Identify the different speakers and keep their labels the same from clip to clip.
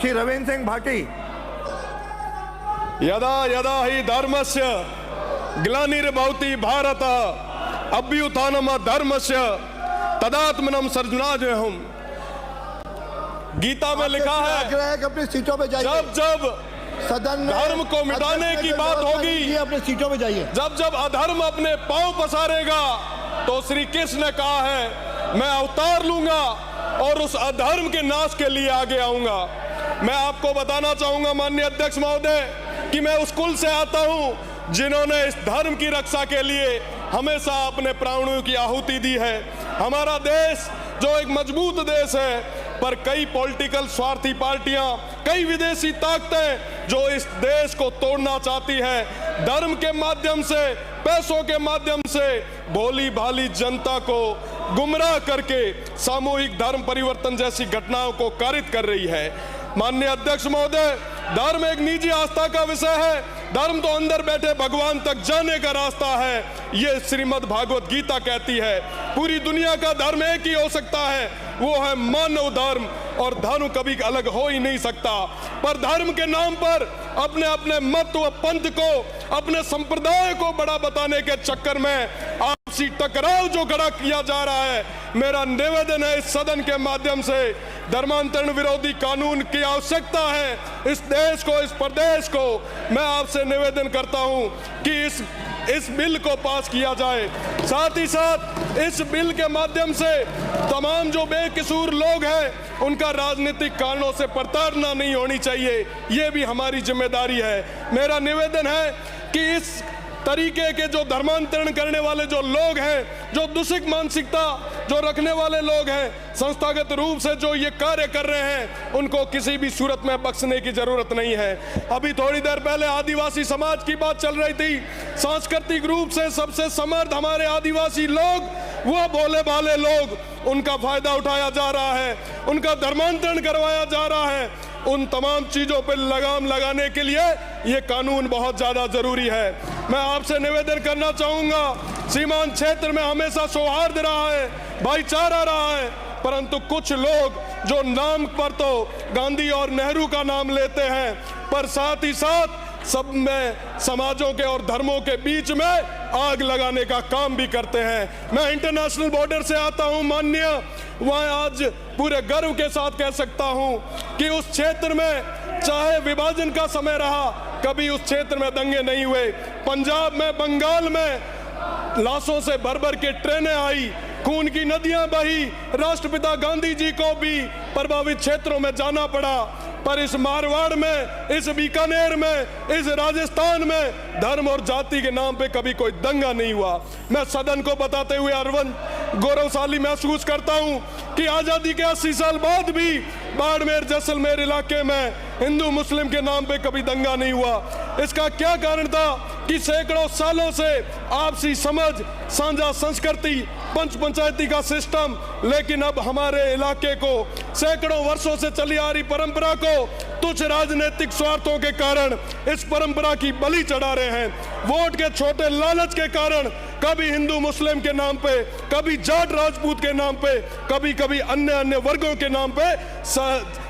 Speaker 1: श्री रविंद्र सिंह भाटी।
Speaker 2: यदा यदा ही धर्मस्य ग्लानिर्भवति भारत अभ्युत्थानम धर्मस्य तदात्मनम सर्वनाशनम्। गीता में लिखा है
Speaker 1: कि अपनी सीटों पे जाइए।
Speaker 2: जब जब
Speaker 1: सदन
Speaker 2: धर्म को मिटाने की बात होगी,
Speaker 1: अपनी सीटों पे जाइए।
Speaker 2: जब जब अधर्म अपने पांव पसारेगा, तो श्री कृष्ण ने कहा है मैं अवतार लूंगा और उस अधर्म के नाश के लिए आगे आऊंगा। मैं आपको बताना चाहूंगा माननीय अध्यक्ष महोदय कि मैं उस कुल से आता हूं जिन्होंने इस धर्म की रक्षा के लिए हमेशा अपने प्राणों की आहुति दी है। हमारा देश जो एक मजबूत देश है, पर कई पॉलिटिकल स्वार्थी पार्टियां, कई विदेशी ताकतें जो इस देश को तोड़ना चाहती है, धर्म के माध्यम से, पैसों के माध्यम से भोली भाली जनता को गुमराह करके सामूहिक धर्म परिवर्तन जैसी घटनाओं को कारित कर रही है। माननीय अध्यक्ष महोदय, धर्म एक निजी आस्था का विषय है। धर्म तो अंदर बैठे भगवान तक जाने का रास्ता है, ये श्रीमद् भागवत गीता कहती है। पूरी दुनिया का धर्म एक ही हो सकता है, वो है मानव धर्म, और धर्म कभी अलग हो ही नहीं सकता। पर धर्म के नाम पर अपने अपने मत व पंथ को, अपने संप्रदाय को बड़ा बताने के चक्कर में आपसी टकराव जो खड़ा किया जा रहा है, मेरा निवेदन है इस सदन के माध्यम से धर्मांतरण विरोधी कानून की आवश्यकता है। इस देश को, इस प्रदेश को मैं आपसे निवेदन करता हूं कि इस बिल को पास किया जाए। साथ ही साथ इस बिल के माध्यम से तमाम जो बेकसूर लोग हैं उनका राजनीतिक कारणों से प्रताड़ना नहीं होनी चाहिए, ये भी हमारी जिम्मेदारी है। मेरा निवेदन है कि इस तरीके के जो धर्मांतरण करने वाले जो लोग हैं, जो दूषित मानसिकता जो रखने वाले लोग हैं, संस्थागत रूप से जो ये कार्य कर रहे हैं, उनको किसी भी सूरत में बख्शने की जरूरत नहीं है। अभी थोड़ी देर पहले आदिवासी समाज की बात चल रही थी। सांस्कृतिक रूप से सबसे समर्थ हमारे आदिवासी लोग, वो भोले भाले लोग, उनका फायदा उठाया जा रहा है, उनका धर्मांतरण करवाया जा रहा है। उन तमाम चीजों पर लगाम लगाने के लिए ये कानून बहुत ज्यादा जरूरी है। मैं आपसे निवेदन करना चाहूंगा, सीमांत क्षेत्र में हमेशा सौहार्द रहा है, भाईचारा रहा है, परंतु कुछ लोग जो नाम पर तो गांधी और नेहरू का नाम लेते हैं, पर साथ ही साथ सब में समाजों के और धर्मों के बीच में आग लगाने का काम भी करते हैं। मैं इंटरनेशनल बॉर्डर से आता हूं माननीय, वहां आज पूरे गर्व के साथ कह सकता हूं कि उस क्षेत्र में चाहे विभाजन का समय रहा, कभी उस क्षेत्र में दंगे नहीं हुए। पंजाब में, बंगाल में लाशों से भर भर के ट्रेनें आई, खून की नदियां बही, राष्ट्रपिता गांधी जी को भी प्रभावित क्षेत्रों में जाना पड़ा। पर इस मारवाड़ में, इस बीकानेर में, इस राजस्थान में धर्म और जाति के नाम पे कभी कोई दंगा नहीं हुआ। मैं सदन को बताते हुए अरविंद गौरवशाली महसूस करता हूं कि आजादी के 80 साल बाद भी बाड़मेर, जैसलमेर इलाके में हिंदू मुस्लिम के नाम पे कभी दंगा नहीं हुआ। इसका क्या कारण था कि सैकड़ों सालों से आपसी समझ, साझा संस्कृति, पंच पंचायती का सिस्टम, लेकिन अब हमारे इलाके को सैकड़ों वर्षों से चली आ रही परंपरा को तुच्छ राजनीतिक स्वार्थों के कारण इस परंपरा की बलि चढ़ा रहे हैं। वोट के छोटे लालच के कारण कभी हिंदू मुस्लिम के नाम पे, कभी जाट राजपूत के नाम पे, कभी कभी अन्य अन्य वर्गों के नाम पे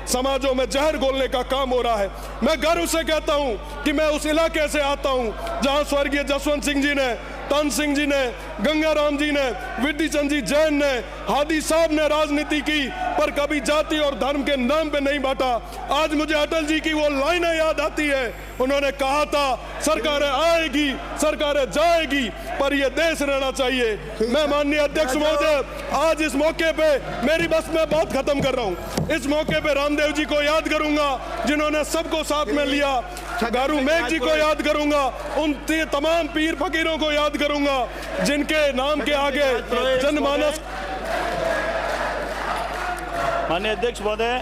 Speaker 2: समाजों में जहर घोलने का काम हो रहा है। मैं गर्व से कहता हूं कि मैं उस इलाके से आता हूं जहां स्वर्गीय जसवंत सिंह जी ने, तान सिंह जी ने, गंगाराम जी ने, विधि चंद जी जैन ने, हादी साहब ने राजनीति की, पर कभी जाति और धर्म के नाम पे नहीं बांटा। आज मुझे अटल जी की वो लाइनें याद आती है, उन्होंने कहा था सरकारें आएगी, सरकारें जाएगी, पर ये देश रहना चाहिए। मैं माननीय अध्यक्ष महोदय, आज इस मौके पे मेरी बस में बात खत्म कर रहा हूँ। इस मौके पे रामदेव जी को याद करूंगा जिन्होंने सबको साथ में लिया, गारू मेघ जी को याद करूंगा, उन तमाम पीर फकीरों को याद करूंगा जिनके नाम के आगे जनमानस।
Speaker 3: माननीय अध्यक्ष महोदय,